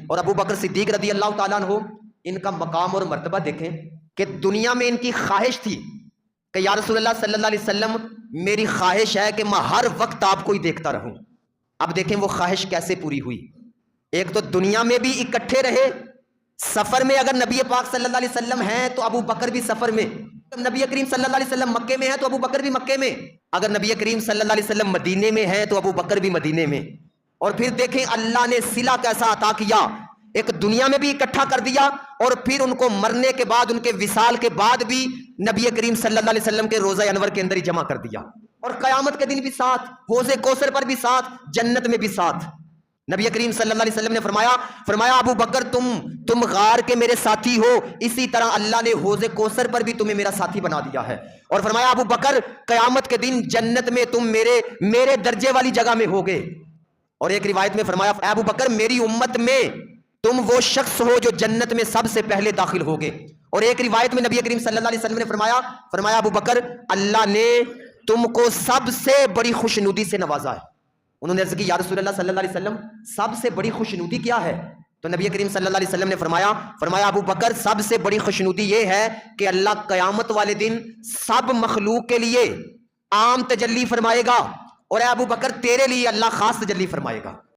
اور ابو بکر صدیق رضی اللہ تعالیٰ عنہ، ان کا مقام اور مرتبہ دیکھیں کہ دنیا میں ان کی خواہش تھی کہ یا رسول اللہ صلی اللہ علیہ وسلم میری خواہش ہے کہ میں ہر وقت آپ کو ہی دیکھتا رہوں۔ اب دیکھیں وہ خواہش کیسے پوری ہوئی۔ ایک تو دنیا میں بھی اکٹھے رہے، سفر میں اگر نبی پاک صلی اللہ علیہ وسلم ہیں تو ابو بکر بھی سفر میں، نبی کریم صلی اللہ علیہ وسلم مکے میں ہیں تو ابو بکر بھی مکے میں، اگر نبی کریم صلی اللہ علیہ وسلم مدینے میں ہیں تو ابو بکر بھی مدینے میں۔ اور پھر دیکھیں اللہ نے صلہ کیسا عطا کیا، ایک دنیا میں بھی اکٹھا کر دیا اور پھر ان کو مرنے کے بعد، ان کے وصال کے بعد بھی نبی کریم صلی اللہ علیہ وسلم کے روضہ انور کے اندر ہی جمع کر دیا، اور قیامت کے دن بھی ساتھ، حوض کوثر پر بھی ساتھ، جنت میں بھی ساتھ۔ نبی کریم صلی اللہ علیہ وسلم نے فرمایا ابو بکر تم غار کے میرے ساتھی ہو، اسی طرح اللہ نے حوض کوثر پر بھی تمہیں میرا ساتھی بنا دیا ہے۔ اور فرمایا ابو بکر قیامت کے دن جنت میں تم میرے درجے والی جگہ میں ہوگے۔ اور ایک روایت میں فرمایا اے ابو بکر میری امت میں تم وہ شخص ہو جو جنت میں سب سے پہلے داخل ہوگے۔ اور ایک روایت میں نبی کریم صلی اللہ علیہ وسلم نے فرمایا ابو بکر اللہ نے تم کو سب سے بڑی خوشنودی سے نوازا ہے۔ انہوں نے عرض کی یا رسول اللہ صلی اللہ علیہ وسلم سب سے بڑی خوشنودی کیا ہے؟ تو نبی کریم صلی اللہ علیہ وسلم نے فرمایا ابو بکر سب سے بڑی خوشنودی یہ ہے کہ اللہ قیامت والے دن سب مخلوق کے لیے عام تجلی فرمائے گا، اور اے ابو بکر تیرے لیے اللہ خاص تجلی فرمائے گا۔